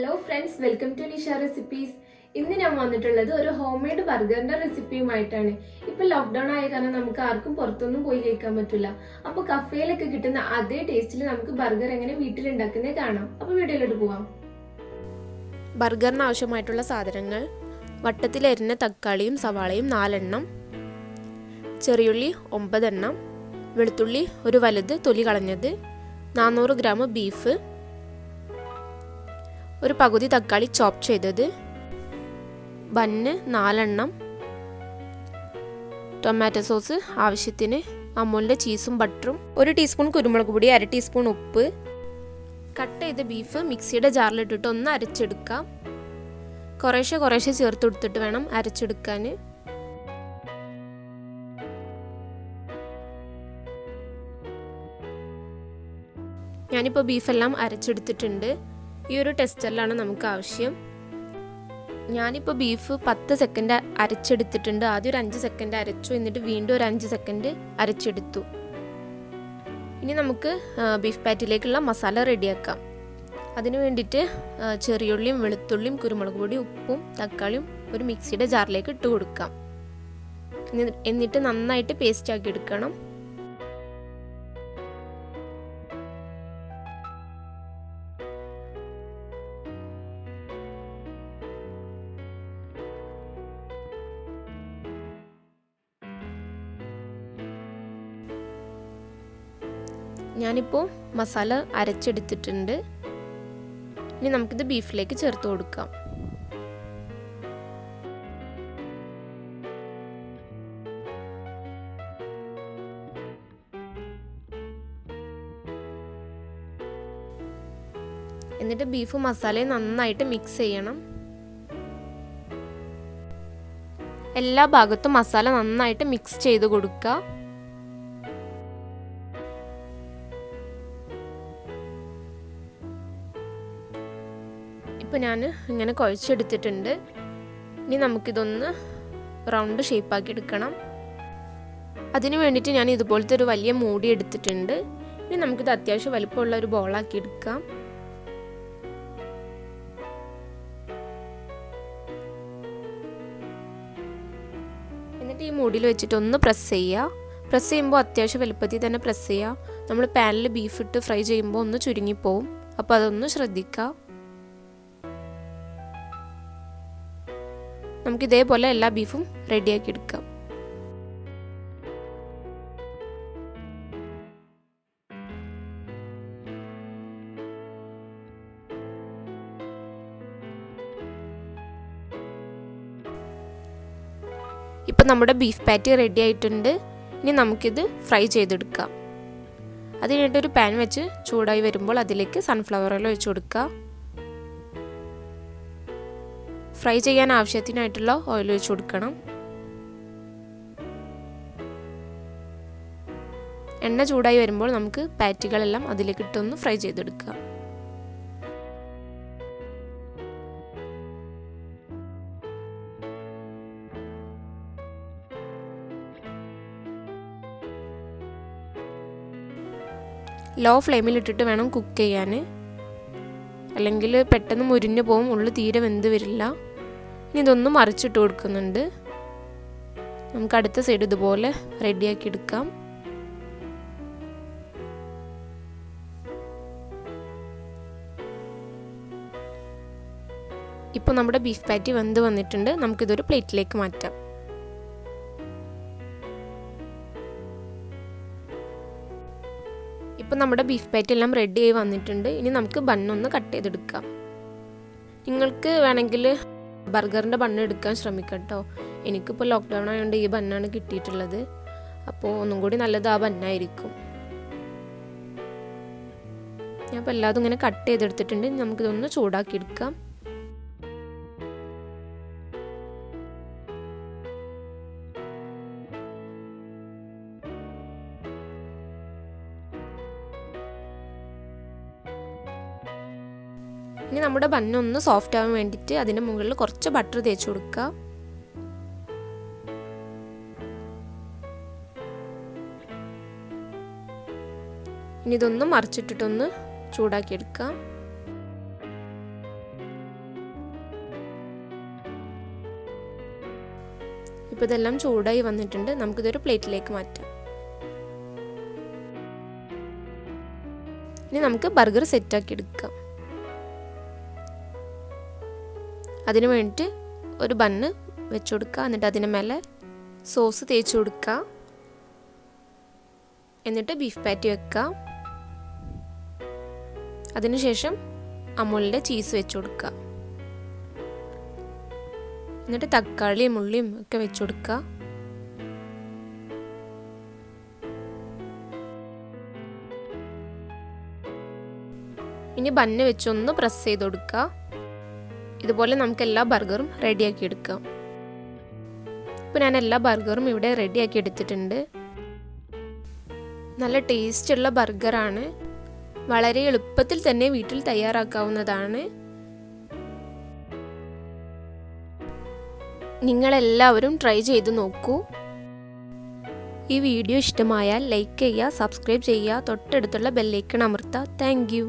Hello friends, welcome to Nisha recipes. ഇന്ന് ഞാൻ വന്നിട്ടുള്ളത് ഒരു ഹോം മെയ്ഡ് ബർഗറിന്റെ റെസിപ്പിയുമായിട്ടാണ്. ഇപ്പൊ ലോക്ക്ഡൌൺ ആയ കാരണം നമുക്ക് ആർക്കും പുറത്തൊന്നും പോയി കഴിക്കാൻ പറ്റില്ല. അപ്പൊ കഫേയിലൊക്കെ കിട്ടുന്ന അതേ ടേസ്റ്റിൽ നമുക്ക് ബർഗർ എങ്ങനെ വീട്ടിൽ ഉണ്ടാക്കുന്നത് കാണാം. അപ്പൊ വീഡിയോയിലോട്ട് പോവാം. ബർഗറിന് ആവശ്യമായിട്ടുള്ള സാധനങ്ങൾ: വട്ടത്തിലരിഞ്ഞ തക്കാളിയും സവാളയും 4 എണ്ണം, ചെറിയുള്ളി 9 എണ്ണം, വെളുത്തുള്ളി ഒരു വലുത് തൊലി കളഞ്ഞത്, 400 ഗ്രാം ബീഫ്, ഒരു പകുതി തക്കാളി ചോപ്പ് ചെയ്തത്, ബണ്ണ് 4 എണ്ണം, ടൊമാറ്റോ സോസ് ആവശ്യത്തിന്, അമൂലിൻ്റെ ചീസും ബട്ടറും, 1 ടീസ്പൂൺ കുരുമുളക് പൊടി, 1/2 ടീസ്പൂൺ ഉപ്പ്. കട്ട് ചെയ്ത ബീഫ് മിക്സിയുടെ ജാറിലിട്ടിട്ട് ഒന്ന് അരച്ചെടുക്കാം. കുറേശ്ശെ ചേർത്ത് കൊടുത്തിട്ട് വേണം അരച്ചെടുക്കാൻ. ഞാനിപ്പോൾ ബീഫെല്ലാം അരച്ചെടുത്തിട്ടുണ്ട്. ഈ ഒരു ടെസ്റ്ററിലാണ് നമുക്ക് ആവശ്യം. ഞാനിപ്പോൾ ബീഫ് 10 സെക്കൻഡ് അരച്ചെടുത്തിട്ടുണ്ട്. ആദ്യം ഒരു 5 സെക്കൻഡ് അരച്ചു, എന്നിട്ട് വീണ്ടും ഒരു 5 സെക്കൻഡ് അരച്ചെടുത്തു. ഇനി നമുക്ക് ബീഫ് പാറ്റിലേക്കുള്ള മസാല റെഡിയാക്കാം. അതിന് വേണ്ടിയിട്ട് ചെറിയുള്ളിയും വെളുത്തുള്ളിയും കുരുമുളക് പൊടി ഉപ്പും തക്കാളിയും ഒരു മിക്സിയുടെ ജാറിലേക്ക് ഇട്ട് കൊടുക്കാം. എന്നിട്ട് നന്നായിട്ട് പേസ്റ്റ് ആക്കി എടുക്കണം. ഞാനിപ്പോൾ മസാല അരച്ചെടുത്തിട്ടുണ്ട്. ഇനി നമുക്കിത് ബീഫിലേക്ക് ചേർത്ത് കൊടുക്കാം. എന്നിട്ട് ബീഫ് മസാലയും നന്നായിട്ട് മിക്സ് ചെയ്യണം. എല്ലാ ഭാഗത്തും മസാല നന്നായിട്ട് മിക്സ് ചെയ്ത് കൊടുക്കുക. ഇപ്പോൾ ഞാൻ ഇങ്ങനെ കുഴച്ചെടുത്തിട്ടുണ്ട്. ഇനി നമുക്കിതൊന്ന് റൗണ്ട് ഷേപ്പാക്കി എടുക്കണം. അതിന് വേണ്ടിയിട്ട് ഞാൻ ഇതുപോലത്തെ ഒരു വലിയ മൂടി എടുത്തിട്ടുണ്ട്. ഇനി നമുക്കിത് അത്യാവശ്യം വലിപ്പമുള്ള ഒരു ബോളാക്കി എടുക്കാം. എന്നിട്ട് ഈ മൂടിയിൽ വെച്ചിട്ട് ഒന്ന് പ്രസ് ചെയ്യുക. പ്രസ് ചെയ്യുമ്പോൾ അത്യാവശ്യം വലുപ്പത്തിൽ തന്നെ പ്രസ് ചെയ്യുക. നമ്മൾ പാനിൽ ബീഫ് ഇട്ട് ഫ്രൈ ചെയ്യുമ്പോൾ ഒന്ന് ചുരുങ്ങിപ്പോവും. അപ്പോൾ അതൊന്ന് ശ്രദ്ധിക്കുക. നമുക്ക് ഇതേപോലെ എല്ലാ ബീഫും റെഡിയാക്കി എടുക്കാം. ഇപ്പം നമ്മുടെ ബീഫ് പാറ്റി റെഡി ആയിട്ടുണ്ട്. ഇനി നമുക്കിത് ഫ്രൈ ചെയ്തെടുക്കാം. അതിനായിട്ട് ഒരു പാൻ വെച്ച് ചൂടായി വരുമ്പോൾ അതിലേക്ക് സൺഫ്ലവർ ഓയിൽ ഒഴിച്ചു കൊടുക്കുക. ഫ്രൈ ചെയ്യാൻ ആവശ്യത്തിനായിട്ടുള്ള ഓയിൽ ഒഴിച്ചു കൊടുക്കണം. എണ്ണ ചൂടായി വരുമ്പോൾ നമുക്ക് പാറ്റികളെല്ലാം അതിലേക്ക് ഇട്ടൊന്ന് ഫ്രൈ ചെയ്തെടുക്കുക. ലോ ഫ്ലെയിമിലിട്ടിട്ട് വേണം കുക്ക് ചെയ്യാൻ, അല്ലെങ്കിൽ പെട്ടെന്ന് മുരിഞ്ഞു പോകും, ഉള്ളിൽ തീരെ വെന്ത് വരില്ല. ഇനി ഇതൊന്ന് മറിച്ചിട്ട് കൊടുക്കുന്നുണ്ട്. നമുക്ക് അടുത്ത സൈഡ് ഇതുപോലെ റെഡിയാക്കി എടുക്കാം. ഇപ്പോൾ നമ്മുടെ ബീഫ് പാറ്റി വെന്ത് വന്നിട്ടുണ്ട്. നമുക്കിതൊരു പ്ലേറ്റിലേക്ക് മാറ്റാം. ഇപ്പോൾ നമ്മുടെ ബീഫ് പാറ്റി എല്ലാം റെഡി ആയി വന്നിട്ടുണ്ട്. ഇനി നമുക്ക് ബണ്ണൊന്ന് കട്ട് ചെയ്തെടുക്കാം. നിങ്ങൾക്ക് വേണമെങ്കിൽ ബർഗറിൻ്റെ ബണ്ണ് എടുക്കാൻ ശ്രമിക്കാം കേട്ടോ. എനിക്കിപ്പോൾ ലോക്ക്ഡൗൺ ആയതുകൊണ്ട് ഈ ബണ്ണാണ് കിട്ടിയിട്ടുള്ളത്. അപ്പോൾ ഒന്നും കൂടി നല്ലത് ആ ബണ്ണായിരിക്കും. ഞാൻ ഇപ്പോൾ എല്ലാതും ഇങ്ങനെ കട്ട് ചെയ്തെടുത്തിട്ടുണ്ട്. നമുക്കിതൊന്ന് ചൂടാക്കി എടുക്കാം. ഇനി നമ്മുടെ ബണ്ണൊന്ന് സോഫ്റ്റ് ആവാൻ വേണ്ടിയിട്ട് അതിൻ്റെ മുകളിൽ കുറച്ച് ബട്ടർ തേച്ച് കൊടുക്കുക. ഇനി ഇതൊന്ന് മറിച്ചിട്ടിട്ടൊന്ന് ചൂടാക്കിയെടുക്കാം. ഇപ്പോൾ ഇതെല്ലാം ചൂടായി വന്നിട്ടുണ്ട്. നമുക്കിതൊരു പ്ലേറ്റിലേക്ക് മാറ്റാം. ഇനി നമുക്ക് ബർഗർ സെറ്റാക്കി എടുക്കാം. അതിന് വേണ്ടിയിട്ട് ഒരു ബണ്ണ് വെച്ച് കൊടുക്കുക. എന്നിട്ട് അതിന് മേലെ സോസ് തേച്ച് കൊടുക്കുക. എന്നിട്ട് ബീഫ് പാറ്റി വെക്കുക. അതിനുശേഷം അമൂലിൻ്റെ ചീസ് വെച്ച് കൊടുക്കുക. എന്നിട്ട് തക്കാളിയും ഉള്ളിയും ഒക്കെ വെച്ച് കൊടുക്കുക. ഇനി ബണ്ണ് വെച്ചൊന്ന് പ്രസ് ചെയ്ത് കൊടുക്കുക. ഇതുപോലെ നമുക്ക് എല്ലാ ബർഗറും റെഡിയാക്കി എടുക്കാം. ഇപ്പോൾ ഞാൻ എല്ലാ ബർഗറും ഇവിടെ റെഡിയാക്കി എടുത്തിട്ടുണ്ട്. നല്ല ടേസ്റ്റുള്ള ബർഗറാണ്. വളരെ എളുപ്പത്തിൽ തന്നെ വീട്ടിൽ തയ്യാറാക്കാവുന്നതാണ്. നിങ്ങളെല്ലാവരും ട്രൈ ചെയ്ത് നോക്കൂ. ഈ വീഡിയോ ഇഷ്ടമായാൽ ലൈക്ക് ചെയ്യുക, സബ്സ്ക്രൈബ് ചെയ്യുക, തൊട്ടടുത്തുള്ള ബെല്ലൈക്കൺ അമർത്തുക. Thank you.